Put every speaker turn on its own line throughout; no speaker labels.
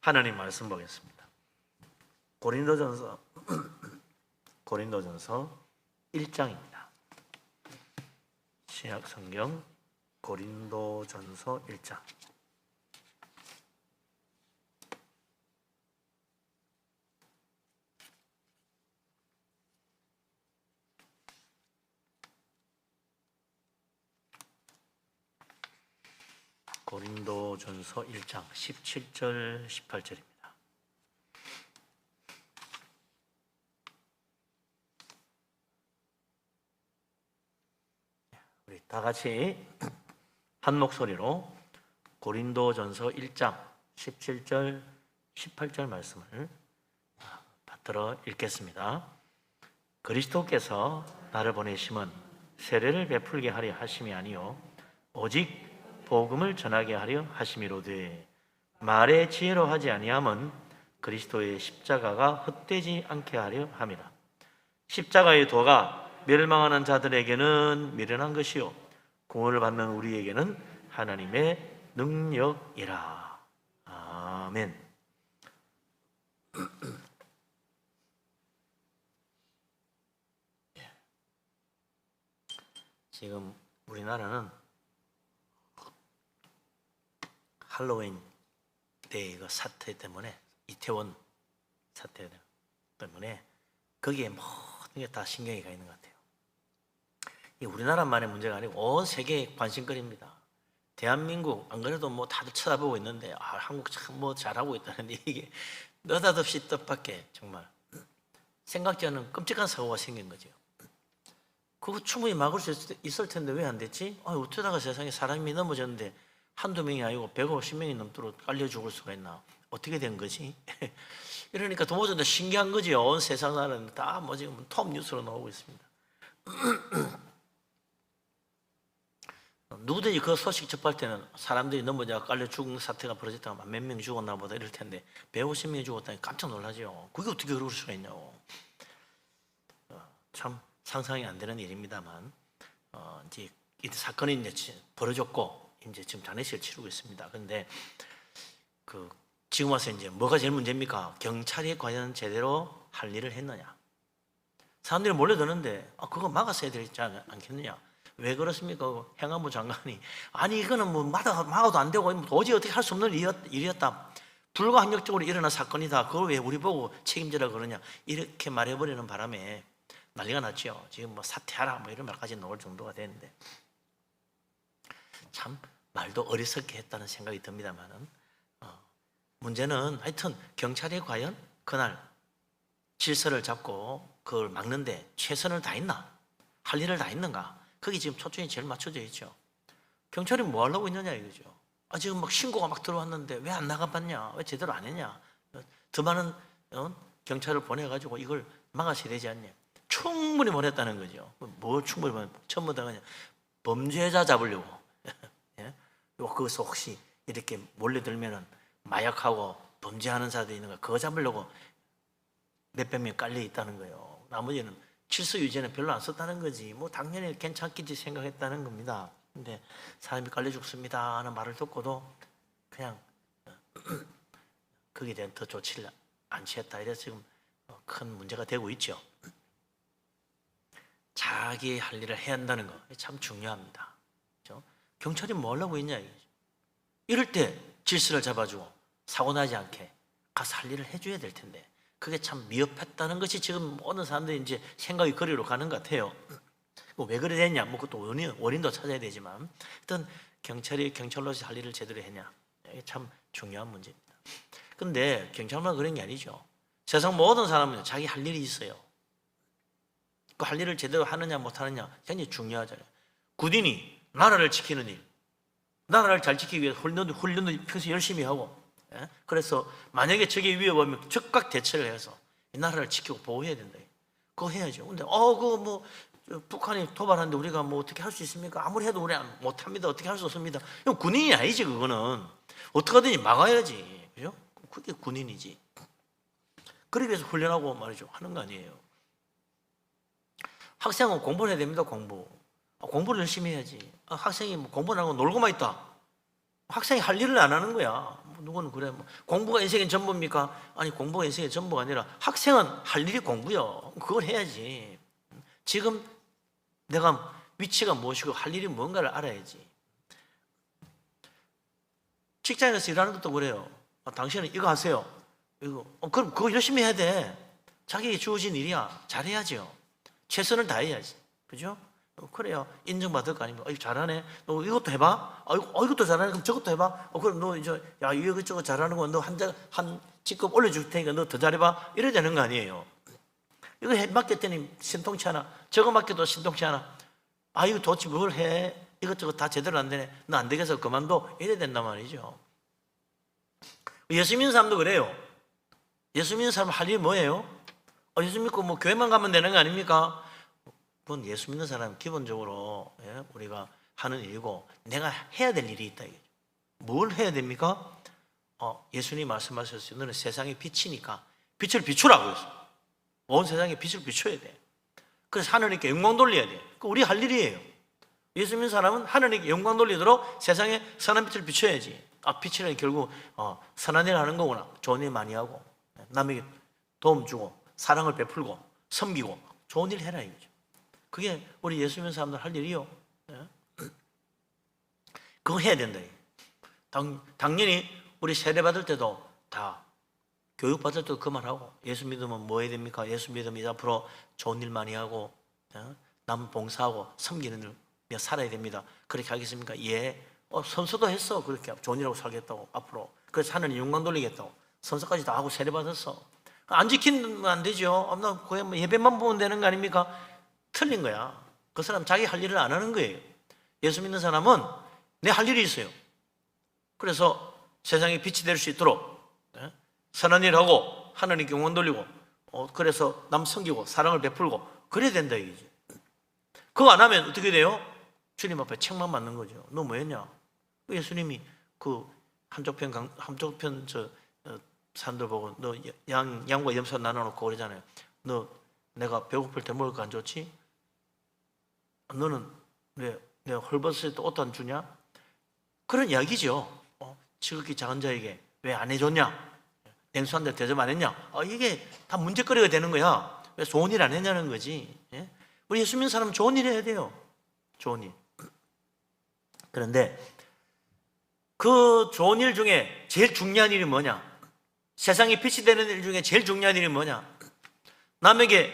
하나님 말씀 보겠습니다. 고린도전서 1장입니다. 신약 성경 고린도전서 1장. 고린도전서 1장 17절 18절입니다. 우리 다 같이 한 목소리로 고린도전서 1장 17절 18절 말씀을 받들어 읽겠습니다. 그리스도께서 나를 보내심은 세례를 베풀게 하려 하심이 아니요 오직 복음을 전하게 하려 하심이로되 말의 지혜로 하지 아니함은 그리스도의 십자가가 헛되지 않게 하려 함이라. 십자가의 도가 멸망하는 자들에게는 미련한 것이요 구원을 받는 우리에게는 하나님의 능력이라. 아멘. 지금 우리나라는 할로윈 데이 그 사태 때문에, 이태원 사태 때문에 거기에 모든 게 다 신경이 가 있는 것 같아요. 이 우리나라만의 문제가 아니고 온 세계의 관심거리입니다. 대한민국 안 그래도 뭐 다들 쳐다보고 있는데 한국 참 뭐 잘하고 있다는데 이게 느닷없이 뜻밖의 정말 생각지 않은 끔찍한 사고가 생긴 거죠. 그거 충분히 막을 수 있을 텐데 왜 안 됐지? 어쩌다가 세상에 사람이 넘어졌는데 한두 명이 아니고 150명이 넘도록 깔려 죽을 수가 있나? 어떻게 된 거지? 이러니까 도무지 신기한 거지요. 온 세상 나라는 다 뭐 지금 톱 뉴스로 나오고 있습니다. 누구든지 그 소식 접할 때는 사람들이 넘어져 깔려 죽은 사태가 벌어졌다가 몇 명 죽었나 보다 이럴 텐데 150명이 죽었다니 깜짝 놀라죠. 그게 어떻게 그럴 수가 있냐고. 참 상상이 안 되는 일입니다만 이제 이 사건이 이제 벌어졌고 이제 지금 장례식을 치르고 있습니다. 그런데 지금 와서 이제 뭐가 제일 문제입니까? 경찰이 과연 제대로 할 일을 했느냐? 사람들이 몰려드는데 그거 막았어야 되지 않겠느냐? 왜 그렇습니까? 행안부 장관이 아니 이거는 뭐 막아도 안 되고 도저히 어떻게 할 수 없는 일이었다. 불가항력적으로 일어난 사건이다. 그걸 왜 우리 보고 책임지라 그러냐? 이렇게 말해버리는 바람에 난리가 났죠. 지금 뭐 사퇴하라 뭐 이런 말까지 나올 정도가 됐는데 참 말도 어리석게 했다는 생각이 듭니다만은 문제는 하여튼 경찰이 과연 그날 질서를 잡고 그걸 막는데 최선을 다했나? 할 일을 다 했는가? 거기 지금 초점이 제일 맞춰져 있죠. 경찰이 뭐 하려고 있느냐 이거죠. 지금 막 신고가 막 들어왔는데 왜 안 나가봤냐? 왜 제대로 안 했냐? 더 많은 경찰을 보내가지고 이걸 막아서야 되지 않냐? 충분히 보냈다는 거죠. 뭐 충분히 전부 다 그냥 범죄자 잡으려고. 거기서 혹시 이렇게 몰려들면은 마약하고 범죄하는 사람들이 있는 거 그거 잡으려고 몇백 명 깔려 있다는 거예요. 나머지는 질서 유지는 별로 안 썼다는 거지. 뭐 당연히 괜찮겠지 생각했다는 겁니다. 근데 사람이 깔려 죽습니다 하는 말을 듣고도 그냥 거기에 대한 더 조치를 안 취했다. 이래서 지금 큰 문제가 되고 있죠. 자기 할 일을 해야 한다는 거 참 중요합니다. 그렇죠? 경찰이 뭐 하려고 있냐 이거죠. 이럴 때 질서를 잡아주고 사고 나지 않게 가서 할 일을 해줘야 될 텐데 그게 참 미흡했다는 것이 지금 모든 사람들이 이제 생각이 거리로 가는 것 같아요. 왜 그래 됐냐? 뭐 그것도 원인도 찾아야 되지만 일단 경찰이 경찰로서 할 일을 제대로 했냐? 이게 참 중요한 문제입니다. 근데 경찰만 그런 게 아니죠. 세상 모든 사람은 자기 할 일이 있어요. 그 할 일을 제대로 하느냐 못하느냐 굉장히 중요하잖아요. 군인이 나라를 지키는 일, 나라를 잘 지키기 위해서 훈련도 평소에 열심히 하고 그래서 만약에 적이 위협하면 즉각 대처를 해서 이 나라를 지키고 보호해야 된다. 그거 해야죠. 근데 그거 뭐 북한이 도발하는데 우리가 뭐 어떻게 할 수 있습니까? 아무리 해도 우리 못합니다. 어떻게 할 수 없습니다. 이건 군인이 아니지. 그거는 어떻게 하든지 막아야지. 그죠? 그게 군인이지. 그러기 위해서 훈련하고 말이죠. 하는 거 아니에요. 학생은 공부를 해야 됩니다. 공부를 열심히 해야지. 학생이 뭐 공부를 안 하고 놀고만 있다. 학생이 할 일을 안 하는 거야. 누구는 그래. 뭐 공부가 인생의 전부입니까? 아니, 공부가 인생의 전부가 아니라 학생은 할 일이 공부요. 그걸 해야지. 지금 내가 위치가 무엇이고 할 일이 뭔가를 알아야지. 직장에서 일하는 것도 그래요. 당신은 이거 하세요. 그럼 그거 열심히 해야 돼. 자기에게 주어진 일이야. 잘해야죠. 최선을 다해야지. 그죠? 그래야 인정받을 거 아닙니까? 잘하네. 너 이것도 해봐. 이것도 잘하네. 그럼 저것도 해봐. 그럼 너 이제, 야, 이거 저거 잘하는 거 한 직급 올려줄 테니까 너 더 잘해봐. 이래야 되는 거 아니에요. 이거 맡겼더니 신통치 않아. 저거 맡겨도 신통치 않아. 이거 도대체 뭘 해? 이것저것 다 제대로 안 되네. 너 안 되겠어. 그만둬. 이래야 된단 말이죠. 예수 믿는 사람도 그래요. 예수 믿는 사람 할 일이 뭐예요? 예수 믿고 뭐 교회만 가면 되는 거 아닙니까? 그건 예수 믿는 사람은 기본적으로 우리가 하는 일이고 내가 해야 될 일이 있다. 뭘 해야 됩니까? 예수님이 말씀하셨어요. 너는 세상의 빛이니까 빛을 비추라고 했어요. 온 세상에 빛을 비춰야 돼. 그래서 하나님께 영광 돌려야 돼. 그 우리 할 일이에요. 예수 믿는 사람은 하나님께 영광 돌리도록 세상에 선한 빛을 비춰야지. 빛이라는 결국 선한 일 하는 거구나. 좋은 일 많이 하고 남에게 도움 주고 사랑을 베풀고 섬기고 좋은 일 해라 이거죠. 그게 우리 예수 믿는 사람들 할 일이요. 그거 해야 된다. 당연히 우리 세례 받을 때도 다 교육 받을 때도 그 말하고 예수 믿으면 뭐 해야 됩니까? 예수 믿으면 이제 앞으로 좋은 일 많이 하고 남 봉사하고 섬기는 일 살아야 됩니다. 그렇게 하겠습니까? 예. 선서도 했어. 그렇게 좋은 일하고 살겠다고 앞으로. 그래서 하나님 영광 돌리겠다고 선서까지 다 하고 세례 받았어. 안 지키면 안 되죠. 나 그냥 예배만 보면 되는 거 아닙니까? 틀린 거야. 그 사람 자기 할 일을 안 하는 거예요. 예수 믿는 사람은 내 할 일이 있어요. 그래서 세상에 빛이 될 수 있도록 선한 일 하고 하나님께 영광 돌리고 그래서 남 섬기고 사랑을 베풀고 그래야 된다 이거지. 그거 안 하면 어떻게 돼요? 주님 앞에 책만 맞는 거죠. 너 뭐 했냐? 예수님이 그 한쪽 편 사람들 보고 너 양과 염소 나눠놓고 그러잖아요. 너 내가 배고플 때 먹을 거 안 좋지? 너는 왜 내가 헐벗을 때 옷도 안 주냐? 그런 이야기죠. 지극히 작은 자에게 왜 안 해줬냐? 냉수 한 대 대접 안 했냐? 이게 다 문제거리가 되는 거야. 왜 좋은 일 안 했냐는 거지. 예? 우리 예수 믿는 사람은 좋은 일 해야 돼요. 좋은 일. 그런데 그 좋은 일 중에 제일 중요한 일이 뭐냐? 세상에 빛이 되는 일 중에 제일 중요한 일이 뭐냐? 남에게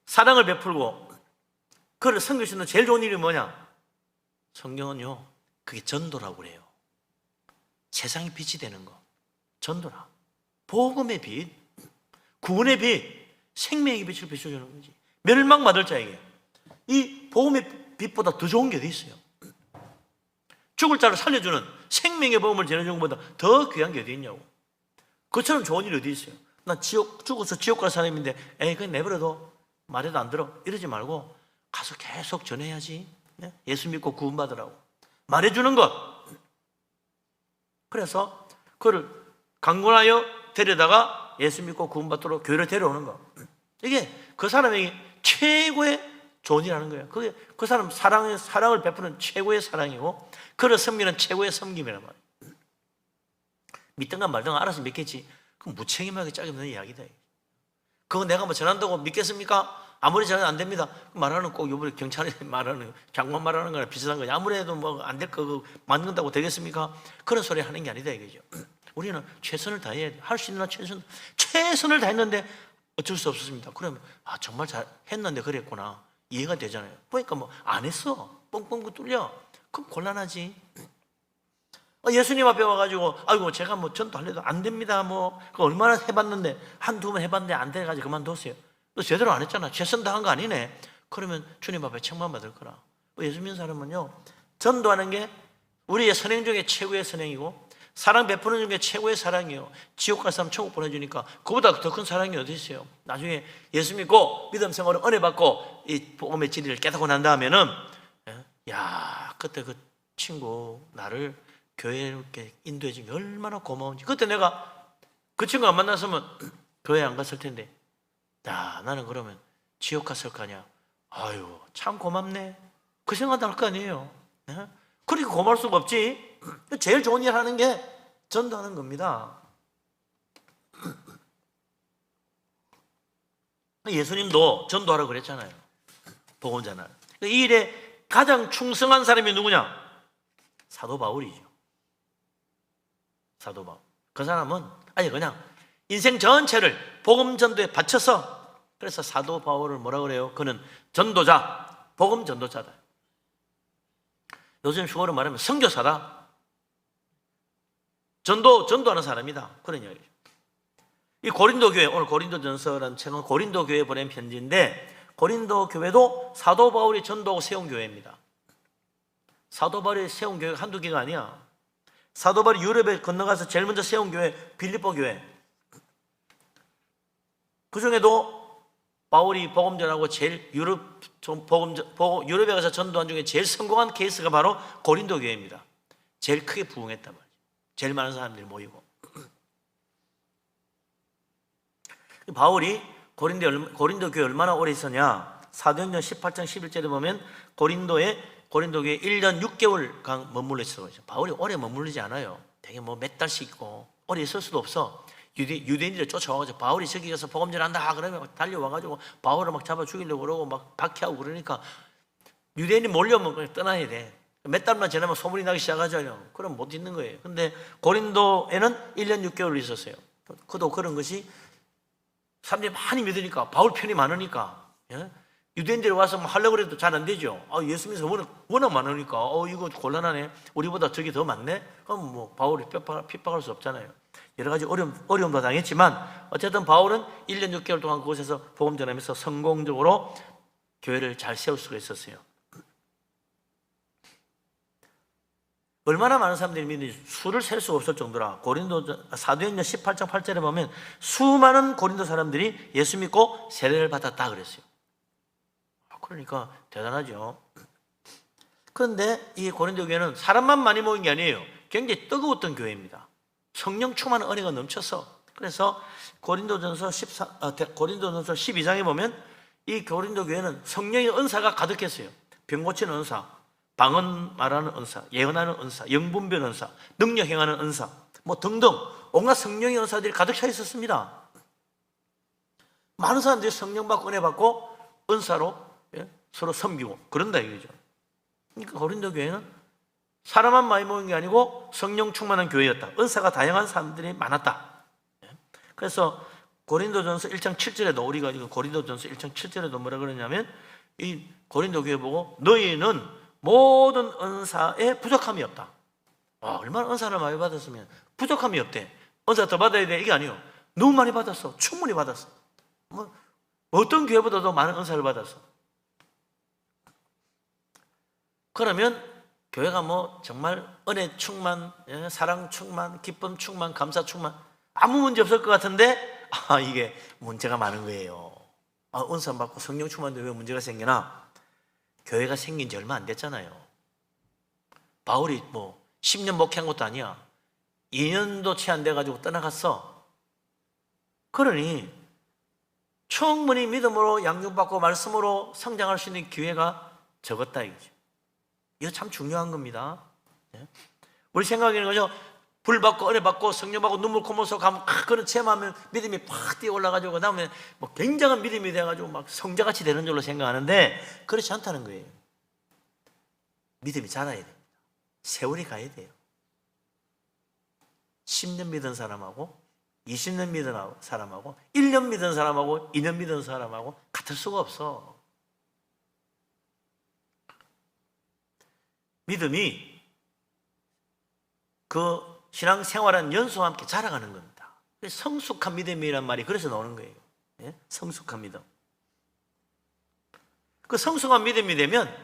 사랑을 베풀고 그를 섬길 수 있는 제일 좋은 일이 뭐냐? 성경은요, 그게 전도라고 그래요. 세상에 빛이 되는 거. 전도라. 복음의 빛, 구원의 빛, 생명의 빛을 비춰주는 거지. 멸망받을 자에게 이 복음의 빛보다 더 좋은 게 어디 있어요? 죽을 자를 살려주는 생명의 복음을 전해주는 것보다 더 귀한 게 어디 있냐고. 그처럼 좋은 일이 어디 있어요? 나 죽어서 지옥 갈 사람인데 그냥 내버려둬. 말해도 안 들어. 이러지 말고 가서 계속 전해야지. 예수 믿고 구원받으라고 말해주는 것. 그래서 그를 강권하여 데려다가 예수 믿고 구원받도록 교회를 데려오는 거. 이게 그 사람에게 최고의 좋은 일 하는 거예요. 그게 그 사람 사랑을 베푸는 최고의 사랑이고 그를 섬기는 최고의 섬김이란 말이에요. 믿든가 말든가 알아서 믿겠지. 그건 무책임하게 짜깁는 이야기다. 그거 내가 뭐 전한다고 믿겠습니까? 아무리 전화 안 됩니다. 말하는 꼭 이번에 경찰에 말하는 장관 말하는 거랑 비슷한 거냐. 아무리 해도 뭐 안 될 거 만든다고 되겠습니까? 그런 소리 하는 게 아니다 이거죠. 우리는 최선을 다해야 돼. 할 수 있는 최선을 다했는데 어쩔 수 없었습니다. 그러면 정말 잘 했는데 그랬구나. 이해가 되잖아요. 보니까 뭐 안 했어. 뻥뻥 뚫려. 그럼 곤란하지. 예수님 앞에 와가지고 아이고 제가 뭐 전도하려도 안 됩니다. 뭐 얼마나 해봤는데 한두 번 해봤는데 안 돼가지고 그만뒀어요. 너 제대로 안 했잖아. 최선 다한 거 아니네. 그러면 주님 앞에 책만 받을 거라. 예수 믿는 사람은요, 전도하는 게 우리의 선행 중에 최고의 선행이고 사랑 베푸는 중에 최고의 사랑이에요. 지옥 갈 사람 천국 보내주니까 그보다 더 큰 사랑이 어디 있어요? 나중에 예수 믿고 믿음 생활을 은혜 받고 이 복음의 진리를 깨닫고 난 다음에는 그때 그 친구 나를 교회에 이렇게 인도해 주면 얼마나 고마운지. 그때 내가 그 친구 안 만났으면 교회 안 갔을 텐데 나는 그러면 지옥 갔을 거 아니야. 아유 참 고맙네. 그 생각도 할 거 아니에요. 그러니까 고마울 수가 없지. 제일 좋은 일 하는 게 전도하는 겁니다. 예수님도 전도하라고 그랬잖아요. 복음 전하라. 이 일에 가장 충성한 사람이 누구냐? 사도 바울이죠. 사도 바울. 그 사람은 아니 그냥 인생 전체를 복음 전도에 바쳐서, 그래서 사도 바울을 뭐라 그래요? 그는 전도자, 복음 전도자다. 요즘 휴거로 말하면 선교사다. 전도하는 사람이다. 그런 이야기죠. 이 고린도 교회, 오늘 고린도전서라는 책은 고린도 교회에 보낸 편지인데, 고린도 교회도 사도 바울이 전도하고 세운 교회입니다. 사도 바울이 세운 교회가 한두 개가 아니야. 사도 바울이 유럽에 건너가서 제일 먼저 세운 교회 빌립보 교회. 그 중에도 바울이 복음 전하고 제일 유럽에 가서 전도한 중에 제일 성공한 케이스가 바로 고린도 교회입니다. 제일 크게 부흥했단 말이에요. 제일 많은 사람들이 모이고. 바울이 고린도 교회에 얼마나 오래 있었냐? 사도행전 18장 11절에 보면 고린도 교회에 1년 6개월간 머물러 있어요. 바울이 오래 머무르지 않아요. 되게 몇 달씩 있고 오래 있을 수도 없어. 유대인들이 쫓아와가지고 바울이 저기 가서 복음 전한다 그러면 달려와가지고 바울을 막 잡아 죽이려고 그러고 막 박해하고 그러니까 유대인이 몰려오면 그냥 떠나야 돼. 몇 달만 지나면 소문이 나기 시작하잖아요. 그럼 못 있는 거예요. 근데 고린도에는 1년 6개월 있었어요. 그도 그런 것이 사람들이 많이 믿으니까, 바울 편이 많으니까, 예? 유대인들이 와서 뭐 하려고 해도 잘 안 되죠. 예수 믿어서 워낙 많으니까 이거 곤란하네, 우리보다 저기 더 많네. 그럼 뭐 바울이 핍박할 수 없잖아요. 여러 가지 어려움도 당했지만 어쨌든 바울은 1년 6개월 동안 그곳에서 복음 전하면서 성공적으로 교회를 잘 세울 수가 있었어요. 얼마나 많은 사람들이 믿는지 수를 셀 수가 없을 정도라. 사도행전 18장 8절에 보면 수많은 고린도 사람들이 예수 믿고 세례를 받았다 그랬어요. 그러니까 대단하죠. 그런데 이 고린도 교회는 사람만 많이 모인 게 아니에요. 굉장히 뜨거웠던 교회입니다. 성령 충만한 은혜가 넘쳐서. 그래서 고린도전서 12장에 보면 이 고린도 교회는 성령의 은사가 가득했어요. 병 고치는 은사, 방언 말하는 은사, 예언하는 은사, 영분별 은사, 능력 행하는 은사, 뭐 등등 온갖 성령의 은사들이 가득 차 있었습니다. 많은 사람들이 성령 받고 은혜 받고 은사로 서로 섬기고 그런다 이거죠. 그러니까 고린도 교회는 사람만 많이 모인 게 아니고 성령 충만한 교회였다. 은사가 다양한 사람들이 많았다. 그래서 고린도전서 1장 7절에도 우리가 이거 고린도전서 1장 7절에도 뭐라 그러냐면 이 고린도 교회 보고 너희는 모든 은사에 부족함이 없다. 얼마나 은사를 많이 받았으면 부족함이 없대. 은사 더 받아야 돼 이게 아니에요. 너무 많이 받았어. 충분히 받았어. 어떤 교회보다도 많은 은사를 받았어. 그러면 교회가 정말 은혜 충만, 사랑 충만, 기쁨 충만, 감사 충만 아무 문제 없을 것 같은데 이게 문제가 많은 거예요. 은사 받고 성령 충만인데 왜 문제가 생기나? 교회가 생긴 지 얼마 안 됐잖아요. 바울이 10년 목회한 것도 아니야. 2년도 채 안 돼가지고 떠나갔어. 그러니 충분히 믿음으로 양육받고 말씀으로 성장할 수 있는 기회가 적었다 이거죠. 이거 참 중요한 겁니다. 우리 생각에는 그죠? 불 받고 은혜 받고 성령 받고 눈물 콧물소 가면 그런 체험하면 믿음이 팍 뛰어 올라가지고 그 다음에 굉장한 믿음이 돼가지고 막 성자같이 되는 줄로 생각하는데 그렇지 않다는 거예요. 믿음이 자라야 됩니다. 세월이 가야 돼요. 10년 믿은 사람하고 20년 믿은 사람하고 1년 믿은 사람하고 2년 믿은 사람하고 같을 수가 없어. 믿음이 그 신앙생활한 연수와 함께 자라가는 겁니다. 성숙한 믿음이란 말이 그래서 나오는 거예요. 성숙한 믿음. 그 성숙한 믿음이 되면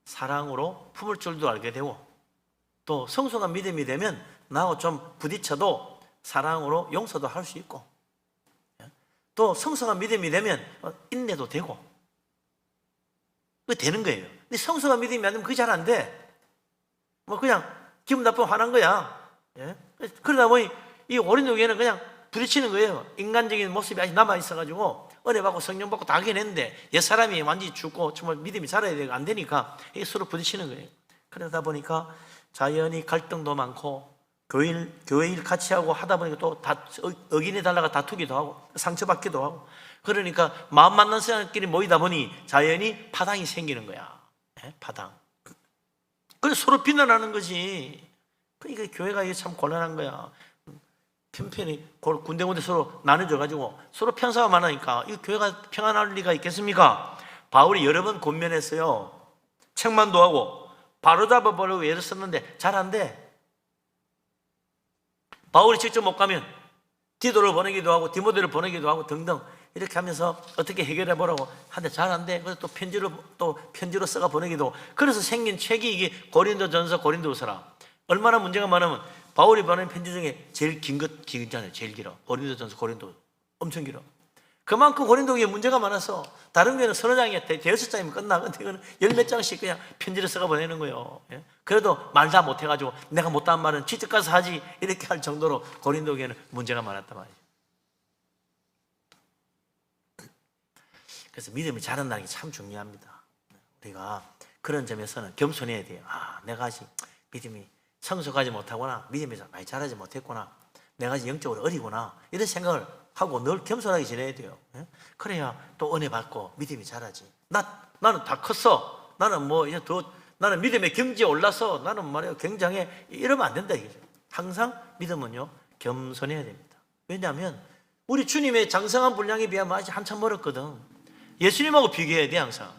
사랑으로 품을 줄도 알게 되고 또 성숙한 믿음이 되면 나하고 좀 부딪혀도 사랑으로 용서도 할 수 있고 또 성숙한 믿음이 되면 인내도 되고 그게 되는 거예요. 근데 성숙한 믿음이 안 되면 그게 잘 안 돼. 그냥 기분 나쁘면 화난 거야. 그러다 보니 이 고린도 교회는 그냥 부딪히는 거예요. 인간적인 모습이 아직 남아있어가지고 은혜 받고 성령 받고 다 하긴 했는데 옛사람이 완전히 죽고 정말 믿음이 자라야 되고 안 되니까 이게 서로 부딪히는 거예요. 그러다 보니까 자연히 갈등도 많고 교회 일 같이 하고 하다 보니까 또 의견이 달라가 다투기도 하고 상처받기도 하고, 그러니까 마음 맞는 사람끼리 모이다 보니 자연히 파당이 생기는 거야. 파당. 그래서 서로 비난하는 거지. 그러니까 교회가 이게 참 곤란한 거야. 편편히 군데군데 서로 나눠져가지고 서로 편사만 하니까 이 교회가 평안할 리가 있겠습니까? 바울이 여러 번 권면했어요. 책만도 하고 바로잡아 보려고 애를 썼는데 잘 안 돼. 바울이 직접 못 가면 디도를 보내기도 하고 디모데를 보내기도 하고 등등 이렇게 하면서 어떻게 해결해 보라고 하는데 잘 안 돼. 그래서 또 편지로 써가 보내기도 하고. 그래서 생긴 책이 이게 고린도전서, 고린도후서라. 얼마나 문제가 많으면 바울이 보낸 편지 중에 제일 긴 것 길잖아요. 제일 길어. 고린도전서, 고린도 엄청 길어. 그만큼 고린도에 문제가 많아서 다른 교회는 서너 장이 대여섯 장이면 끝나. 근데 이거는 열 몇 장씩 그냥 편지를 써가 보내는 거예요. 그래도 말 다 못해가지고 내가 못한 말은 직접 가서 하지 이렇게 할 정도로 고린도 교회는 문제가 많았단 말이에요. 그래서 믿음이 자란다는 게 참 중요합니다. 우리가 그런 점에서는 겸손해야 돼요. 내가 아직 믿음이 성숙하지 못하구나, 믿음이 많이 자라지 못했구나, 내가 아직 영적으로 어리구나, 이런 생각을 하고 늘 겸손하게 지내야 돼요. 그래야 또 은혜 받고 믿음이 자라지. 나는 다 컸어. 나는 나는 믿음의 경지에 올라서 나는 말이야 굉장해. 이러면 안 된다 이거죠. 항상 믿음은요 겸손해야 됩니다. 왜냐하면 우리 주님의 장성한 분량에 비하면 아직 한참 멀었거든. 예수님하고 비교해야 돼. 항상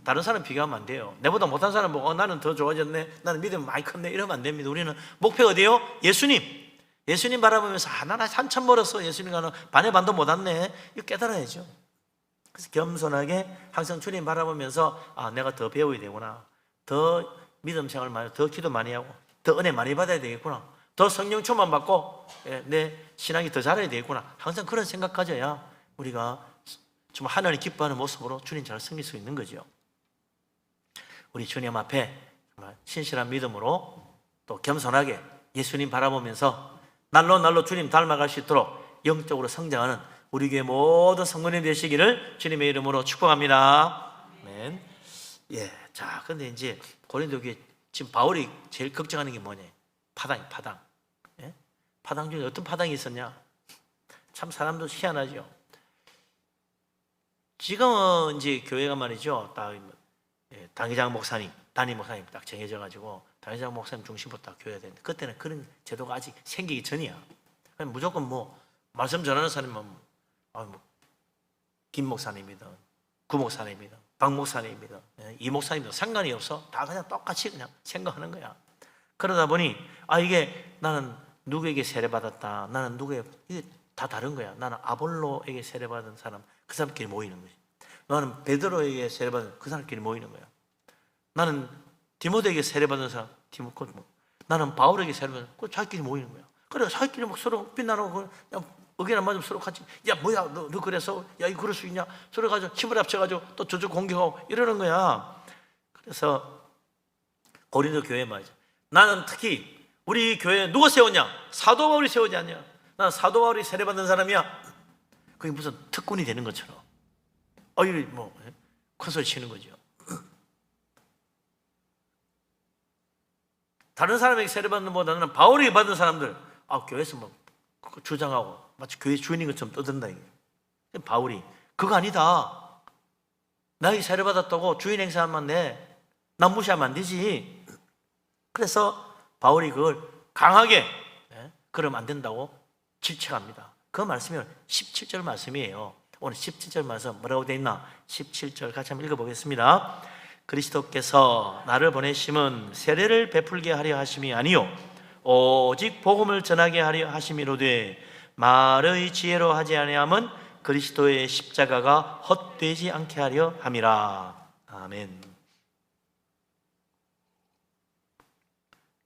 다른 사람 비교하면 안 돼요. 내보다 못한 사람 보고 나는 더 좋아졌네, 나는 믿음 많이 컸네, 이러면 안 됩니다. 우리는 목표가 어디요? 예수님 바라보면서 나는 한참 멀었어, 예수님과는 반의 반도 못 왔네, 이거 깨달아야죠. 그래서 겸손하게 항상 주님 바라보면서 내가 더 배워야 되구나, 더 믿음 생활 많이, 더 기도 많이 하고, 더 은혜 많이 받아야 되겠구나, 더 성령 충만 받고 내 신앙이 더 자라야 되겠구나, 항상 그런 생각 가져야 우리가 정말 하나님 기뻐하는 모습으로 주님 잘 섬길 수 있는 거죠. 우리 주님 앞에 정말 신실한 믿음으로 또 겸손하게 예수님 바라보면서 날로 주님 닮아갈 수 있도록 영적으로 성장하는 우리 교회 모든 성도님 되시기를 주님의 이름으로 축복합니다. 아멘. 자, 근데 이제 고린도 교회 지금 바울이 제일 걱정하는 게 뭐냐? 파당. 파당 중에 어떤 파당이 있었냐? 참 사람도 희한하죠. 지금은 이제 교회가 말이죠, 당회장 목사님, 담임 목사님 딱 정해져가지고 당회장 목사님 중심으로 딱 교회가 되는데, 그때는 그런 제도가 아직 생기기 전이야. 그냥 무조건 말씀 전하는 사람은 김 목사님이든 구 목사님이든 박 목사님이든 이 목사님이든 상관이 없어. 다 그냥 똑같이 그냥 생각하는 거야. 그러다 보니 이게 나는 누구에게 세례받았다, 나는 이게 다 다른 거야. 나는 아볼로에게 세례받은 사람, 그 사람끼리 모이는 거지. 나는 베드로에게 세례받은 그 사람끼리 모이는 거야. 나는 디모데에게 세례받은 사람, 나는 바울에게 세례받은 그 자기끼리 모이는 거야. 그래 자기끼리 서로 빛나고 의견 안 맞으면 서로 같이 뭐야 너 그래서 이거 그럴 수 있냐, 서로 가지고 힘을 합쳐가지고 또 저쪽 공격하고 이러는 거야. 그래서 고린도 교회 말이죠. 나는 특히 우리 교회에 누가 세웠냐? 사도 바울이 세우지 않냐? 나는 사도 바울이 세례받은 사람이야. 그게 무슨 특권이 되는 것처럼 큰소리 치는 거죠. 다른 사람에게 세례받는 것보다는 바울이 받은 사람들 교회에서 주장하고 마치 교회 주인인 것처럼 떠든다 이게. 바울이 그거 아니다, 나에게 세례받았다고 주인 행세하면 난 무시하면 안 되지. 그래서 바울이 그걸 강하게 그러면 안 된다고 질책합니다. 그 말씀이 17절 말씀이에요. 오늘 17절 말씀 뭐라고 되어 있나? 17절 같이 한번 읽어보겠습니다. 그리스도께서 나를 보내심은 세례를 베풀게 하려 하심이 아니요 오직 복음을 전하게 하려 하심이로되 말의 지혜로 하지 아니함은 그리스도의 십자가가 헛되지 않게 하려 함이라. 아멘.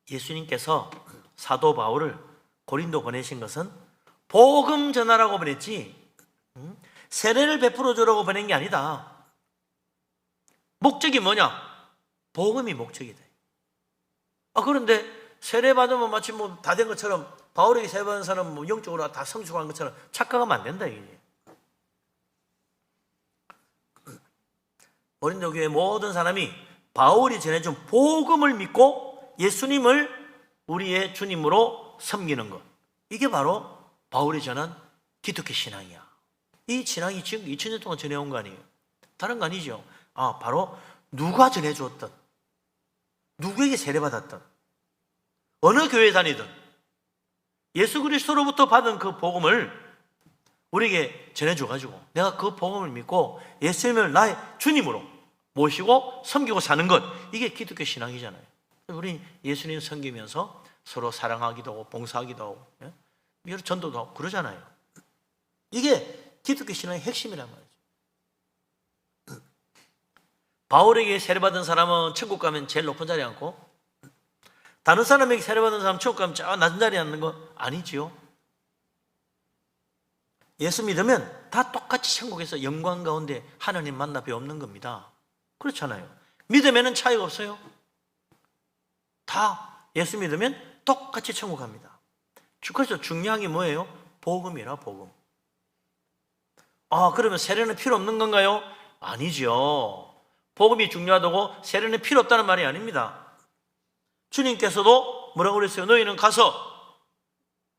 예수님께서 사도 바울을 고린도 보내신 것은 복음 전하라고 보냈지 세례를 베풀어 주라고 보낸 게 아니다. 목적이 뭐냐? 복음이 목적이다. 그런데 세례 받으면 마치 다 된 것처럼, 바울에게 세례 받은 사람은 영적으로 다 성숙한 것처럼 착각하면 안 된다 이게. 고린도 교회 모든 사람이 바울이 전해준 복음을 믿고 예수님을 우리의 주님으로 주고 섬기는 것. 이게 바로 바울이 전한 기독교 신앙이야. 이 신앙이 지금 2000년 동안 전해온 거 아니에요. 다른 거 아니죠. 바로 누가 전해주었든, 누구에게 세례받았든, 어느 교회 다니든 예수 그리스도로부터 받은 그 복음을 우리에게 전해줘가지고 내가 그 복음을 믿고 예수님을 나의 주님으로 모시고 섬기고 사는 것, 이게 기독교 신앙이잖아요. 우리 예수님 섬기면서 서로 사랑하기도 하고 봉사하기도 하고 여러 전도도 하고 그러잖아요. 이게 기독교 신앙의 핵심이란 말이죠. 바울에게 세례받은 사람은 천국 가면 제일 높은 자리에 앉고, 다른 사람에게 세례받은 사람은 천국 가면 저 낮은 자리에 앉는 거 아니지요. 예수 믿으면 다 똑같이 천국에서 영광 가운데 하나님 만나 뵈옵는 겁니다. 그렇잖아요. 믿으면 차이가 없어요. 다 예수 믿으면 똑같이 천국 갑니다. 그래서 중요한 게 뭐예요? 복음이라, 복음. 그러면 세례는 필요 없는 건가요? 아니죠. 복음이 중요하다고 세례는 필요 없다는 말이 아닙니다. 주님께서도 뭐라고 그랬어요? 너희는 가서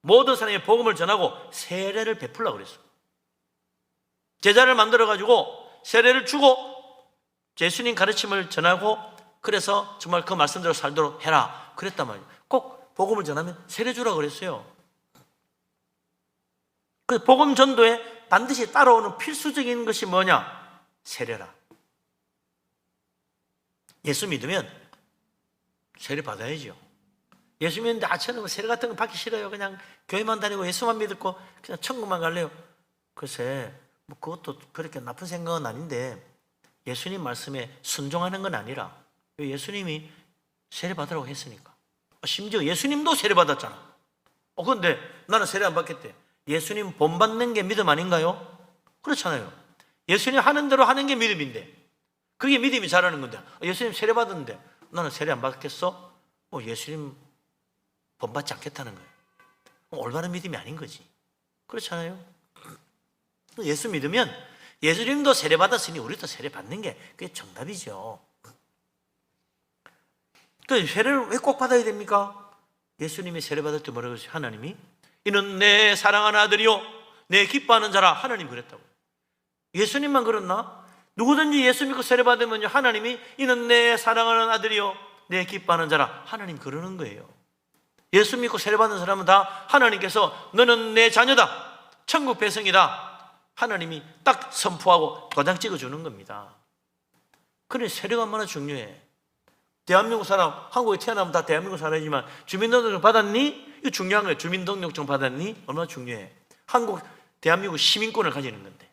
모든 사람에게 복음을 전하고 세례를 베풀라고 그랬어요. 제자를 만들어가지고 세례를 주고 예수님 가르침을 전하고, 그래서 정말 그 말씀대로 살도록 해라 그랬단 말이에요. 꼭 복음을 전하면 세례 주라고 그랬어요. 그 복음 전도에 반드시 따라오는 필수적인 것이 뭐냐? 세례라. 예수 믿으면 세례 받아야죠. 예수 믿는데 저는 세례 같은 거 받기 싫어요. 그냥 교회만 다니고 예수만 믿고 그냥 천국만 갈래요. 글쎄, 그것도 그렇게 나쁜 생각은 아닌데, 예수님 말씀에 순종하는 건 아니라 예수님이 세례 받으라고 했으니까. 심지어 예수님도 세례 받았잖아. 근데 나는 세례 안 받겠대. 예수님 본받는 게 믿음 아닌가요? 그렇잖아요. 예수님 하는 대로 하는 게 믿음인데, 그게 믿음이 잘하는 건데, 예수님 세례 받았는데 나는 세례 안 받겠어? 예수님 본받지 않겠다는 거예요. 올바른 믿음이 아닌 거지. 그렇잖아요. 예수 믿으면 예수님도 세례 받았으니 우리도 세례 받는 게 그게 정답이죠. 그 세례를 왜 꼭 받아야 됩니까? 예수님이 세례 받을 때 뭐라고 했어요? 하나님이 이는 내 사랑하는 아들이요 내 기뻐하는 자라. 하나님 그랬다고. 예수님만 그랬나? 누구든지 예수 믿고 세례 받으면요, 하나님이 이는 내 사랑하는 아들이요 내 기뻐하는 자라. 하나님 그러는 거예요. 예수 믿고 세례 받는 사람은 다 하나님께서 너는 내 자녀다, 천국 백성이다, 하나님이 딱 선포하고 도장 찍어주는 겁니다. 그래, 세례가 얼마나 중요해. 대한민국 사람, 한국에 태어나면 다 대한민국 사람이지만 주민등록증 받았니? 이거 중요한 거예요. 주민등록증 받았니? 얼마나 중요해. 대한민국 시민권을 가지는 건데.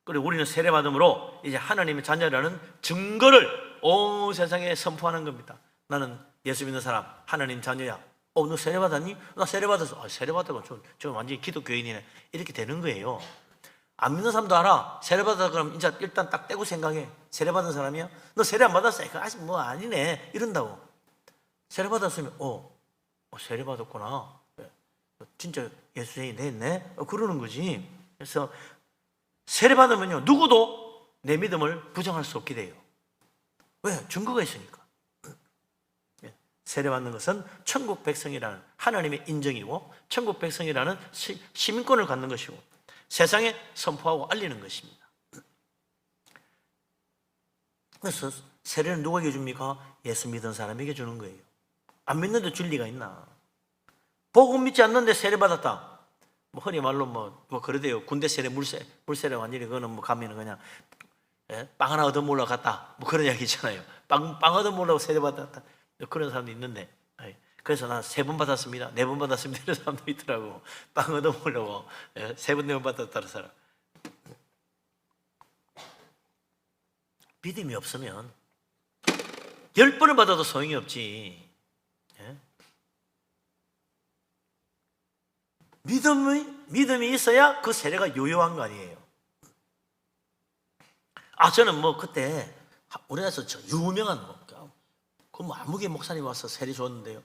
그리고 우리는 세례받음으로 이제 하나님의 자녀라는 증거를 온 세상에 선포하는 겁니다. 나는 예수 믿는 사람, 하나님 자녀야. 너 세례받았니? 나 세례받았어. 세례받았고 저 완전히 기독교인이네. 이렇게 되는 거예요. 안 믿는 사람도 알아. 세례받았다 그러면 이제 일단 딱 떼고 생각해. 세례받은 사람이야? 너 세례 안 받았어? 아직 뭐 아니네. 이런다고. 세례받았으면 세례받았구나. 진짜 예수님이 됐네. 그러는 거지. 그래서 세례받으면요, 누구도 내 믿음을 부정할 수 없게 돼요. 왜? 증거가 있으니까. 세례받는 것은 천국 백성이라는 하나님의 인정이고, 천국 백성이라는 시민권을 갖는 것이고, 세상에 선포하고 알리는 것입니다. 그래서 세례는 누구에게 줍니까? 예수 믿은 사람에게 주는 거예요. 안 믿는데 줄 리가 있나? 복음 믿지 않는데 세례받았다. 흔히 말로 그러대요. 군대 세례, 물세례 완전히 그거는 가면은 그냥 빵 하나 얻어먹으려고 갔다. 그런 이야기 있잖아요. 빵 얻어먹으려고 세례받았다. 그런 사람도 있는데, 그래서 난 3번 받았습니다, 4번 받았습니다 이런 사람도 있더라고. 빵 얻어먹으려고 3번, 4번 받았다는 사람. 믿음이 없으면 10번을 받아도 소용이 없지. 믿음이 있어야 그 세례가 요요한 거 아니에요. 저는 그때 우리나라에서 유명한 안무개 목사님 와서 세례 줬는데요,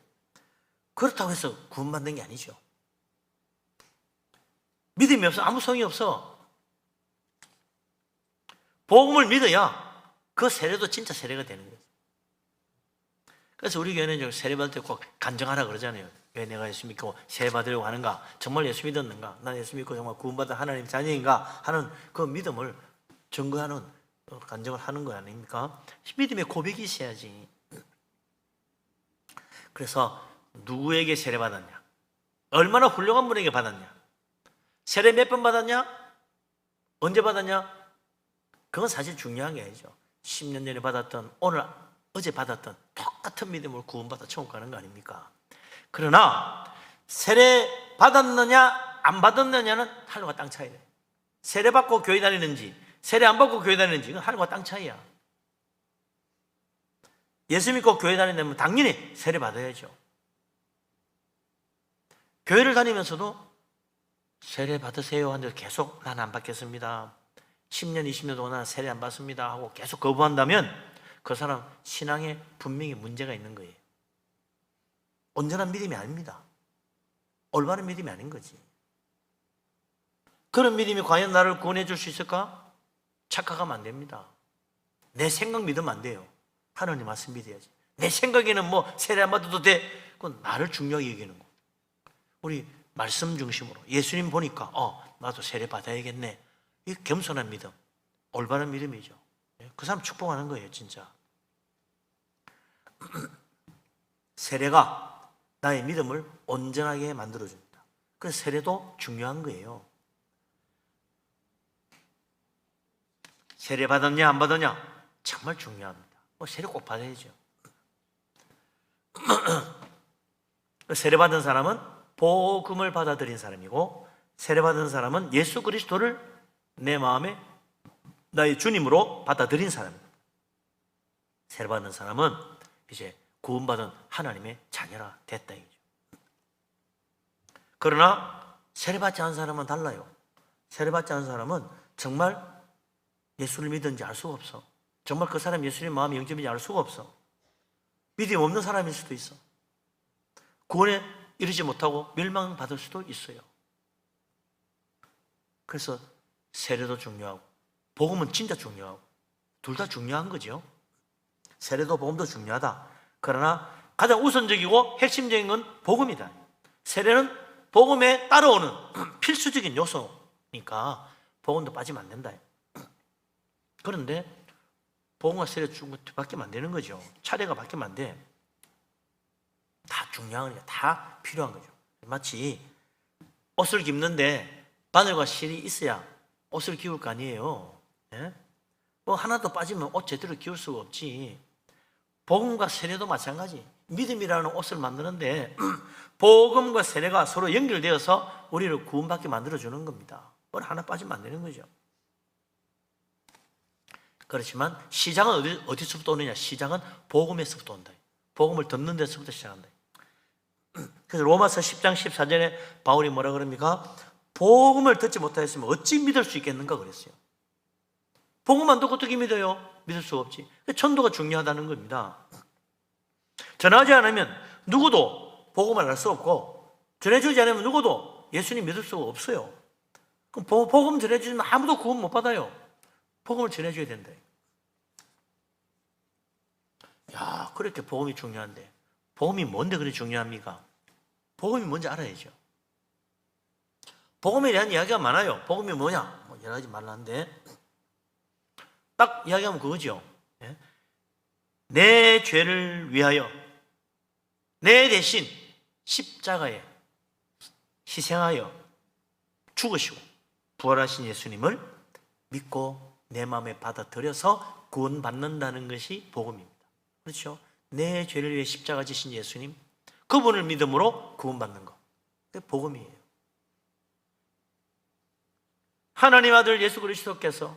그렇다고 해서 구원받는 게 아니죠. 믿음이 없어 아무 소용이 없어. 복음을 믿어야 그 세례도 진짜 세례가 되는 거예요. 그래서 우리 교회는 세례받을 때 꼭 간증하라 그러잖아요. 왜 내가 예수 믿고 세례받으려고 하는가? 정말 예수 믿었는가? 난 예수 믿고 정말 구원받은 하나님 자녀인가? 하는 그 믿음을 증거하는 간증을 하는 거 아닙니까? 믿음의 고백이 있어야지. 그래서 누구에게 세례받았냐? 얼마나 훌륭한 분에게 받았냐? 세례 몇 번 받았냐? 언제 받았냐? 그건 사실 중요한 게 아니죠. 10년 전에 받았던, 오늘, 어제 받았던 똑같은 믿음으로 구원받아 천국 가는 거 아닙니까? 그러나 세례 받았느냐 안 받았느냐는 하늘과 땅 차이예요. 세례 받고 교회 다니는지 세례 안 받고 교회 다니는지 이건 하늘과 땅 차이야. 예수 믿고 교회 다니려면 당연히 세례 받아야죠. 교회를 다니면서도 세례 받으세요 하는데 계속 난 안 받겠습니다, 10년 20년 동안 세례 안 받습니다 하고 계속 거부한다면 그 사람 신앙에 분명히 문제가 있는 거예요. 온전한 믿음이 아닙니다. 올바른 믿음이 아닌 거지. 그런 믿음이 과연 나를 구원해 줄 수 있을까? 착각하면 안 됩니다. 내 생각 믿으면 안 돼요. 하나님 말씀 믿어야지. 내 생각에는 뭐 세례 안 받아도 돼. 그건 나를 중요하게 여기는 거. 우리 말씀 중심으로 예수님 보니까 나도 세례 받아야겠네. 이 겸손한 믿음, 올바른 믿음이죠. 그 사람 축복하는 거예요, 진짜. 세례가 나의 믿음을 온전하게 만들어줍니다. 그래서 세례도 중요한 거예요. 세례 받았냐 안 받았냐 정말 중요합니다. 세례 꼭 받아야죠. 세례 받은 사람은 복음을 받아들인 사람이고, 세례 받은 사람은 예수 그리스도를 내 마음에 나의 주님으로 받아들인 사람입니다. 세례 받은 사람은 이제 구원받은 하나님의 자녀라 됐다 이거죠. 그러나 세례받지 않은 사람은 달라요. 세례받지 않은 사람은 정말 예수를 믿는지 알 수가 없어. 정말 그 사람이 예수님 마음에 영접인지 알 수가 없어. 믿음 없는 사람일 수도 있어. 구원에 이르지 못하고 멸망받을 수도 있어요. 그래서 세례도 중요하고 복음은 진짜 중요하고 둘 다 중요한 거죠. 세례도 복음도 중요하다. 그러나 가장 우선적이고 핵심적인 건 복음이다. 세례는 복음에 따라오는 필수적인 요소니까 복음도 빠지면 안 된다. 그런데 복음과 세례 바뀌면 안 되는 거죠. 차례가 바뀌면 안 돼. 다 중요한 거죠. 다 필요한 거죠. 마치 옷을 입는데 바늘과 실이 있어야 옷을 기울 거 아니에요. 예? 뭐 하나도 빠지면 옷 제대로 기울 수가 없지. 복음과 세례도 마찬가지. 믿음이라는 옷을 만드는데 복음과 세례가 서로 연결되어서 우리를 구원받게 만들어주는 겁니다. 뭘 하나 빠지면 안 되는 거죠. 그렇지만 시작은 어디서부터 오느냐? 시작은 복음에서부터 온다. 복음을 듣는 데서부터 시작한다. 그래서 로마서 10장 14절에 바울이 뭐라 그럽니까? 복음을 듣지 못하였으면 어찌 믿을 수 있겠는가 그랬어요. 복음 안 듣고 어떻게 믿어요? 믿을 수가 없지. 전도가 중요하다는 겁니다. 전하지 않으면 누구도 복음을 알 수 없고, 전해주지 않으면 누구도 예수님 믿을 수가 없어요. 그럼 복음 전해주면 아무도 구원 못 받아요. 복음을 전해줘야 된다. 야, 그렇게 복음이 중요한데 복음이 뭔데 그렇게 중요합니까? 복음이 뭔지 알아야죠. 복음에 대한 이야기가 많아요. 복음이 뭐냐? 여러 가지 말하는데 딱 이야기하면 그거죠. 내 죄를 위하여 내 대신 십자가에 희생하여 죽으시고 부활하신 예수님을 믿고 내 마음에 받아들여서 구원받는다는 것이 복음입니다. 그렇죠? 내 죄를 위해 십자가 지신 예수님, 그분을 믿음으로 구원받는 것, 그게 복음이에요. 하나님 아들 예수 그리스도께서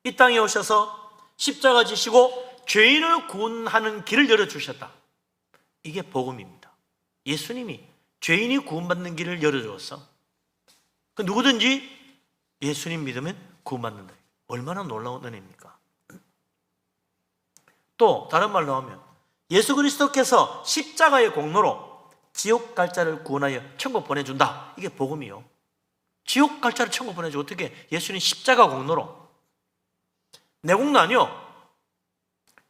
이 땅에 오셔서 십자가 지시고 죄인을 구원하는 길을 열어주셨다. 이게 복음입니다. 예수님이 죄인이 구원받는 길을 열어주었어. 누구든지 예수님 믿으면 구원받는다. 얼마나 놀라운 은혜입니까? 또 다른 말로 하면 예수 그리스도께서 십자가의 공로로 지옥 갈 자를 구원하여 천국 보내준다. 이게 복음이요. 지옥 갈 자를 천국 보내줘. 어떻게? 예수님 십자가 공로로. 내 공로 아니요.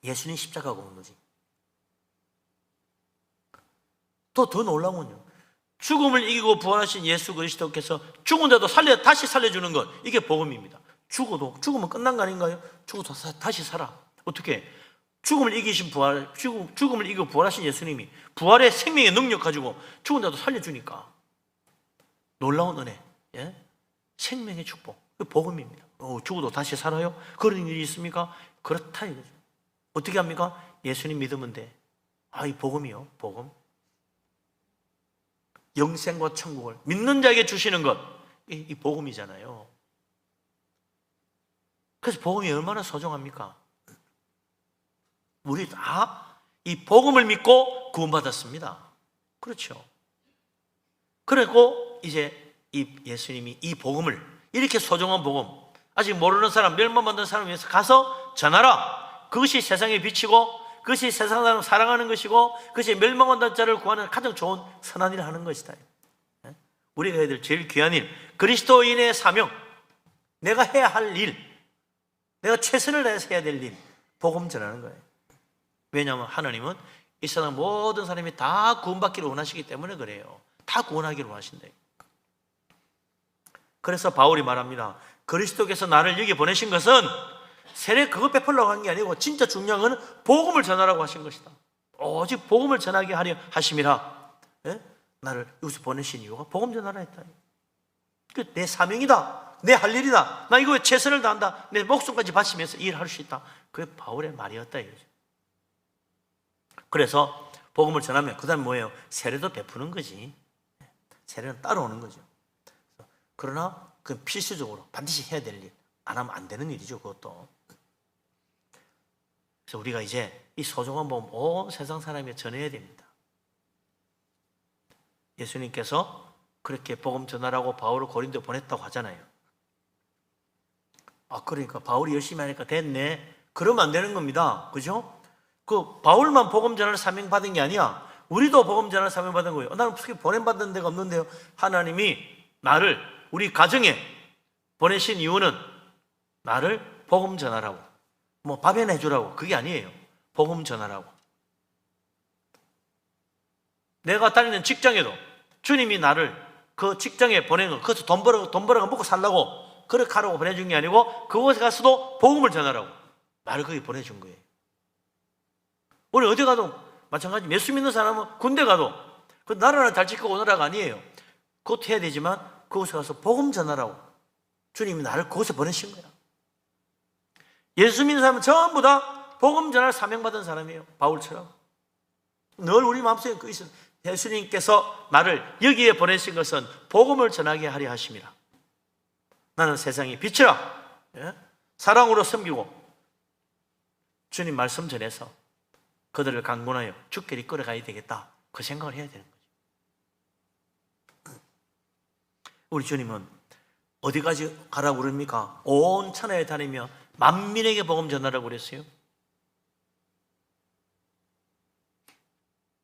예수님 십자가 공로지. 더 놀라운요. 죽음을 이기고 부활하신 예수 그리스도께서 죽은 자도 다시 살려주는 것, 이게 복음입니다. 죽으면 끝난 거 아닌가요? 죽어도 다시 살아. 어떻게? 죽음을 이기고 부활하신 예수님이 부활의 생명의 능력 가지고 죽은 자도 살려주니까 놀라운 은혜, 예? 생명의 축복, 그 복음입니다. 죽어도 다시 살아요? 그런 일이 있습니까? 그렇다 이거죠. 어떻게 합니까? 예수님 믿으면 돼. 이 복음이요, 복음. 영생과 천국을 믿는 자에게 주시는 것, 이 복음이잖아요. 그래서 복음이 얼마나 소중합니까? 우리 다 이 복음을 믿고 구원받았습니다. 그렇죠. 그리고 이제 이 예수님이 이 복음을, 이렇게 소중한 복음, 아직 모르는 사람, 멸망받는 사람을 위해서 가서 전하라. 그것이 세상에 비치고, 그것이 세상 사람을 사랑하는 것이고, 그것이 멸망받는 자를 구하는 가장 좋은 선한 일을 하는 것이다. 우리가 해야 될 제일 귀한 일, 그리스도인의 사명, 내가 해야 할 일, 내가 최선을 다해서 해야 될 일, 복음 전하는 거예요. 왜냐하면 하나님은 이 세상 모든 사람이 다 구원받기를 원하시기 때문에 그래요. 다 구원하기를 원하신대요. 그래서 바울이 말합니다. 그리스도께서 나를 여기 보내신 것은 세례 그거 베풀려고 한 게 아니고 진짜 중요한 건 복음을 전하라고 하신 것이다. 오직 복음을 전하게 하려 하심이라. 예? 나를 여기서 보내신 이유가 복음 전하라 했다. 내 사명이다. 내 할 일이다. 나 이거에 최선을 다한다. 내 목숨까지 바치면서 일할 수 있다. 그게 바울의 말이었다 이거죠. 그래서 복음을 전하면 그 다음에 뭐예요? 세례도 베푸는 거지. 세례는 따라오는 거죠. 그러나 그건 필수적으로 반드시 해야 될 일, 안 하면 안 되는 일이죠. 그것도. 그래서 우리가 이제 이 소중한 복음 온 세상 사람에게 전해야 됩니다. 예수님께서 그렇게 복음 전하라고 바울을 고린도에 보냈다고 하잖아요. 그러니까 바울이 열심히 하니까 됐네. 그러면 안 되는 겁니다. 그죠? 그 바울만 복음 전하는 사명 받은 게 아니야. 우리도 복음 전하는 사명 받은 거예요. 나는 어떻게 보냄받은 데가 없는데요. 하나님이 나를 우리 가정에 보내신 이유는 나를 복음 전하라고, 뭐 밥이나 해주라고, 그게 아니에요. 복음 전하라고. 내가 다니는 직장에도 주님이 나를 그 직장에 보낸 거, 거기서 돈 벌어가 먹고 살라고 그렇게 하라고 보내준 게 아니고, 그곳에 가서도 복음을 전하라고 나를 거기 보내준 거예요. 우리 어디 가도 마찬가지. 예수 믿는 사람은 군대 가도 그 나라를 잘 지키고 오느라가 아니에요. 그것도 해야 되지만 그곳에 가서 복음 전하라고 주님이 나를 그곳에 보내신 거야. 예수 믿는 사람은 전부 다 복음 전할 사명받은 사람이에요. 바울처럼. 늘 우리 마음속에 그 있어요. 예수님께서 나를 여기에 보내신 것은 복음을 전하게 하려 하심이라. 나는 세상의 빛이라. 사랑으로 섬기고 주님 말씀 전해서 그들을 강권하여 주께 이끌어가야 되겠다. 그 생각을 해야 되는 거죠. 우리 주님은 어디까지 가라고 그럽니까? 온 천하에 다니며 만민에게 복음 전하라고 그랬어요.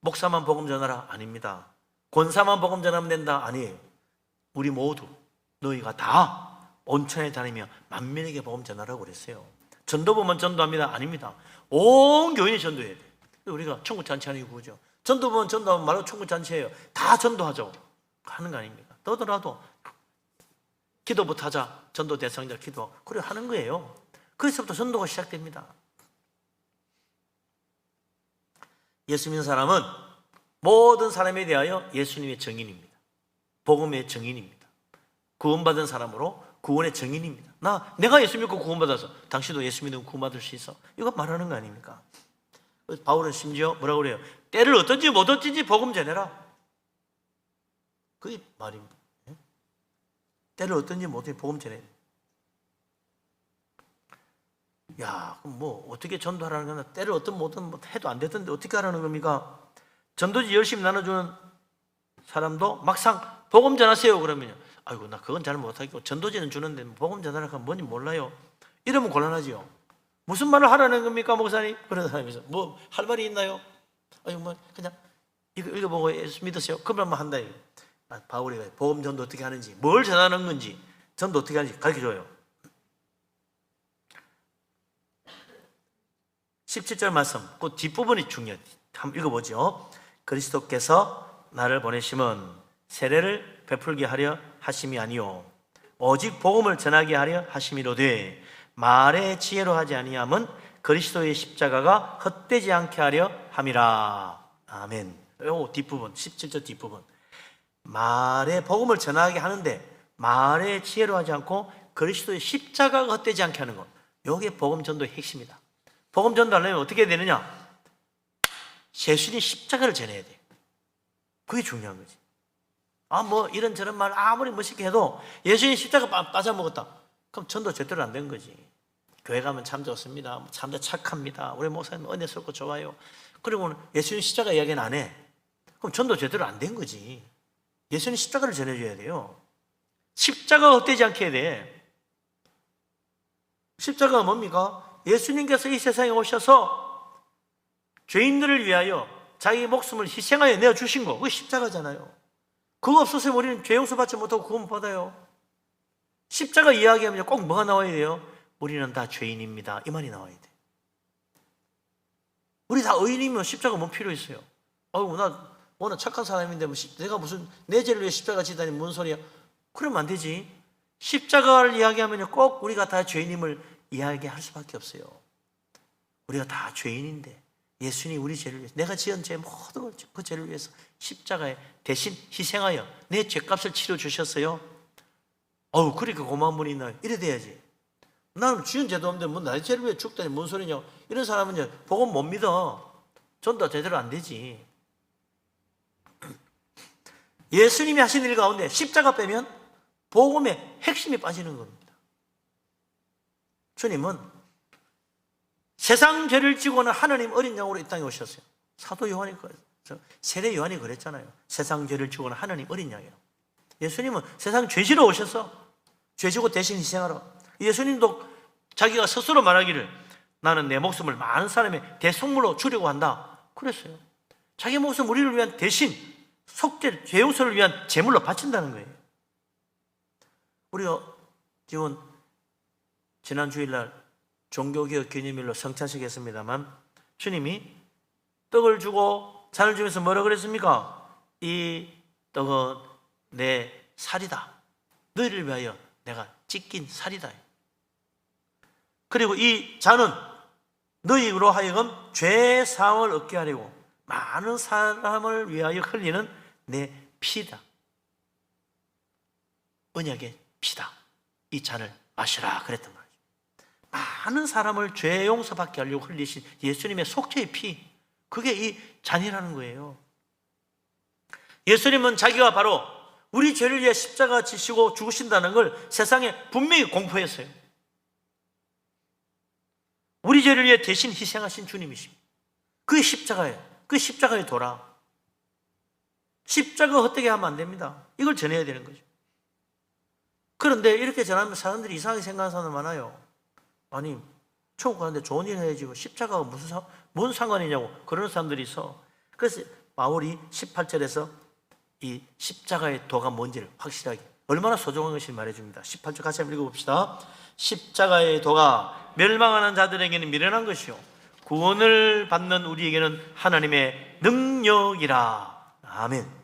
목사만 복음 전하라? 아닙니다. 권사만 복음 전하면 된다? 아니에요. 우리 모두 너희가 다 온 천하에 다니며 만민에게 복음 전하라고 그랬어요. 전도부만 전도합니다? 아닙니다. 온 교인이 전도해야 돼요. 우리가 천국잔치 하는 게 그거죠. 전도부만 전도하면 말로 천국잔치예요. 다 전도하죠. 하는 거 아닙니까? 더더라도 기도부터 하자. 전도 대상자 기도. 그래 하는 거예요. 그래서부터 전도가 시작됩니다. 예수 믿는 사람은 모든 사람에 대하여 예수님의 증인입니다. 복음의 증인입니다. 구원받은 사람으로 구원의 증인입니다. 내가 예수 믿고 구원받아서 당신도 예수 믿으면 구원받을 수 있어. 이거 말하는 거 아닙니까? 바울은 심지어 뭐라고 그래요? 때를 어떤지 못 어떤지 복음 전해라. 그게 말입니다. 때를 어떤지 못 어떤지 복음 전해. 야, 그럼 뭐 어떻게 전도하라는 거나 때를 어떤 뭐든 해도 안 되던데 어떻게 하라는 겁니까? 전도지 열심히 나눠주는 사람도 막상 복음 전하세요 그러면요, 아이고 나 그건 잘 못하겠고 전도지는 주는데 복음 전하라 하면 뭔지 몰라요. 이러면 곤란하지요. 무슨 말을 하라는 겁니까 목사님? 그런 사람이서 뭐 할 말이 있나요? 아니 뭐 그냥 이거 읽어보고 예수 믿으세요. 그러면 한다. 바울이 복음 전도 어떻게 하는지, 뭘 전하는 건지, 전도 어떻게 하는지 가르쳐줘요. 17절 말씀, 그 뒷부분이 중요해요. 한번 읽어보죠. 그리스도께서 나를 보내심은 세례를 베풀게 하려 하심이 아니요 오직 복음을 전하게 하려 하심이로되 말의 지혜로 하지 아니함은 그리스도의 십자가가 헛되지 않게 하려 함이라. 아멘. 요 뒷부분 17절 뒷부분, 말의 복음을 전하게 하는데 말의 지혜로 하지 않고 그리스도의 십자가가 헛되지 않게 하는 것, 요게 복음 전도의 핵심이다. 복음 전도하려면 어떻게 해야 되느냐? 예수님 십자가를 전해야 돼. 그게 중요한 거지. 뭐 이런저런 말 아무리 멋있게 해도 예수님 십자가 빠져먹었다, 그럼 전도 제대로 안 된 거지. 교회 가면 참 좋습니다, 참 착합니다, 우리 목사님 은혜스럽고 좋아요, 그리고 예수님 십자가 이야기는 안 해. 그럼 전도 제대로 안 된 거지. 예수님 십자가를 전해줘야 돼요. 십자가가 헛되지 않게 해야 돼. 십자가가 뭡니까? 예수님께서 이 세상에 오셔서 죄인들을 위하여 자기 목숨을 희생하여 내어주신 거, 그게 십자가잖아요. 그거 없었으면 우리는 죄 용서 받지 못하고 구원 받아요. 십자가 이야기하면 꼭 뭐가 나와야 돼요? 우리는 다 죄인입니다, 이 말이 나와야 돼. 우리 다 의인이면 십자가 뭐 필요 있어요? 나 워낙 착한 사람인데 내가 무슨 내 죄를 위해 십자가 지다니 뭔 소리야? 그러면 안 되지. 십자가를 이야기하면 꼭 우리가 다 죄인임을 이야기할 수밖에 없어요. 우리가 다 죄인인데 예수님 우리 죄를 위해서, 내가 지은 죄 모든 걸 그 죄를 위해서 십자가에 대신 희생하여 내 죄값을 치러 주셨어요. 그러니까 고마운 분이 있나요? 이래 돼야지. 나는 지은 죄도 없는데 뭐 나의 죄를 위해 죽다니 뭔 소리냐? 이런 사람은 이제 복음 못 믿어. 전도 제대로 안 되지. 예수님이 하신 일 가운데 십자가 빼면 복음의 핵심이 빠지는 겁니다. 주님은 세상 죄를 지고는 하나님 어린 양으로 이 땅에 오셨어요. 사도 요한이, 세례 요한이 그랬잖아요. 세상 죄를 지고는 하나님 어린 양이라고. 예수님은 세상 죄 지러 오셨어. 죄 지고 대신 희생하라. 예수님도 자기가 스스로 말하기를 나는 내 목숨을 많은 사람의 대속물로 주려고 한다 그랬어요. 자기 목숨 우리를 위한 대신 속죄, 죄 용서를 위한 제물로 바친다는 거예요. 우리가 지금 지난 주일날 종교개혁 기념일로 성찬식 했습니다만 주님이 떡을 주고 잔을 주면서 뭐라 그랬습니까? 이 떡은 내 살이다. 너희를 위하여 내가 찢긴 살이다. 그리고 이 잔은 너희로 하여금 죄 사함을 얻게 하려고 많은 사람을 위하여 흘리는 내 피다. 언약의 피다. 이 잔을 마시라 그랬단 말이죠. 많은 사람을 죄 용서받게 하려고 흘리신 예수님의 속죄의 피, 그게 이 잔이라는 거예요. 예수님은 자기가 바로 우리 죄를 위해 십자가 지시고 죽으신다는 걸 세상에 분명히 공포했어요. 우리 죄를 위해 대신 희생하신 주님이십니다. 그게 십자가예요. 그 십자가의 도라. 십자가 헛되게 하면 안 됩니다. 이걸 전해야 되는 거죠. 그런데 이렇게 전하면 사람들이 이상하게 생각하는 사람들 많아요. 아니, 천국 가는데 좋은 일 해야지 십자가가 뭔 상관이냐고 그러는 사람들이 있어. 그래서 바울이 18절에서 이 십자가의 도가 뭔지를 확실하게, 얼마나 소중한 것인지 말해줍니다. 18절 같이 한번 읽어봅시다. 십자가의 도가 멸망하는 자들에게는 미련한 것이요 구원을 받는 우리에게는 하나님의 능력이라. 아멘.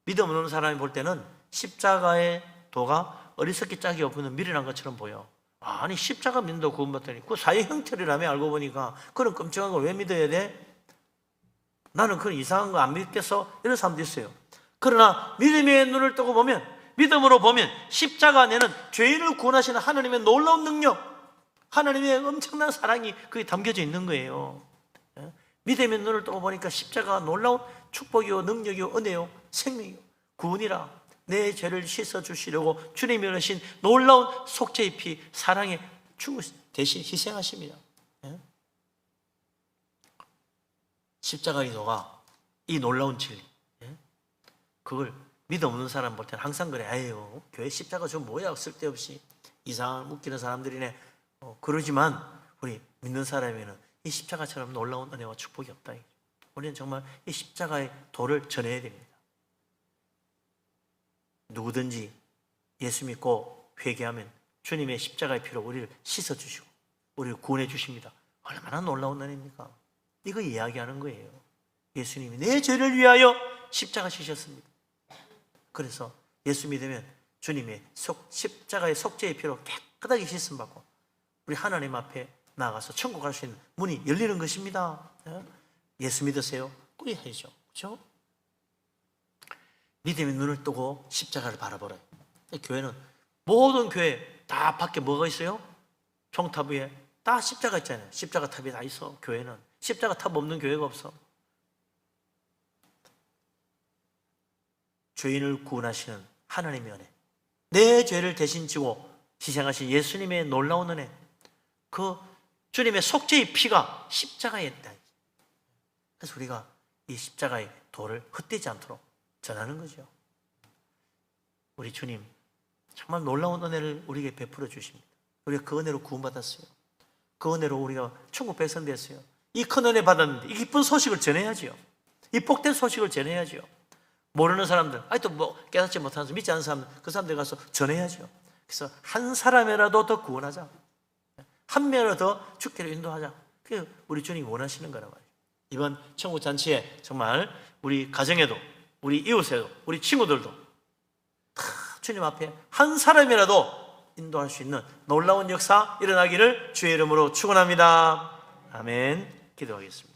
믿음 없는 사람이 볼 때는 십자가의 도가 어리석기 짝이 없는 미련한 것처럼 보여. 아니, 십자가 믿는다고 구원받다니, 그 사회 형태라며. 알고 보니까 그런 끔찍한 걸 왜 믿어야 돼? 나는 그런 이상한 거 안 믿겠어? 이런 사람도 있어요. 그러나 믿음의 눈을 뜨고 보면, 믿음으로 보면 십자가 안에는 죄인을 구원하시는 하나님의 놀라운 능력, 하나님의 엄청난 사랑이 그게 담겨져 있는 거예요. 믿음의 눈을 뜨고 보니까 십자가가 놀라운 축복이요 능력이요 은혜요 생명이요 구원이라. 내 죄를 씻어주시려고 주님이 하신 놀라운 속죄의 피, 사랑의 주 대신 희생하십니다. 십자가의 도가 이 놀라운 진리, 그걸 믿음 없는 사람 볼 때는 항상 그래. 아유, 교회 십자가 좀 뭐야, 쓸데없이 이상한 웃기는 사람들이네. 그러지만 우리 믿는 사람에는 이 십자가처럼 놀라운 은혜와 축복이 없다. 우리는 정말 이 십자가의 도를 전해야 됩니다. 누구든지 예수 믿고 회개하면 주님의 십자가의 피로 우리를 씻어주시고 우리를 구원해 주십니다. 얼마나 놀라운 은혜입니까? 이거 이야기하는 거예요. 예수님이 내 죄를 위하여 십자가 지셨습니다. 그래서 예수 믿으면 주님의 십자가의 속죄의 피로 깨끗하게 씻음 받고 우리 하나님 앞에 나가서 천국 갈 수 있는 문이 열리는 것입니다. 예수 믿으세요? 꼭 해야죠. 그렇죠? 믿음의 눈을 뜨고 십자가를 바라보라. 교회는 모든 교회 다 밖에 뭐가 있어요? 종탑 위에 다 십자가 있잖아요. 십자가 탑이 다 있어. 교회는 십자가 탑 없는 교회가 없어. 죄인을 구원하시는 하나님의 은혜, 내 죄를 대신 지고 희생하신 예수님의 놀라운 은혜, 그 주님의 속죄의 피가 십자가에 있다. 그래서 우리가 이 십자가의 도를 헛되지 않도록 전하는 거죠. 우리 주님 정말 놀라운 은혜를 우리에게 베풀어 주십니다. 우리가 그 은혜로 구원받았어요. 그 은혜로 우리가 천국 백성됐어요. 이 큰 은혜 받았는데 이 기쁜 소식을 전해야지요. 이 복된 소식을 전해야지요. 모르는 사람들, 아직도 뭐 깨닫지 못하는 사람, 믿지 않는 사람들, 그 사람들 가서 전해야죠. 그래서 한 사람이라도 더 구원하자, 한 명이라도 더 죽기로 인도하자. 그게 우리 주님이 원하시는 거란 말이에요. 이번 천국 잔치에 정말 우리 가정에도, 우리 이웃에도, 우리 친구들도 다 주님 앞에 한 사람이라도 인도할 수 있는 놀라운 역사 일어나기를 주의 이름으로 축원합니다. 아멘. 기도하겠습니다.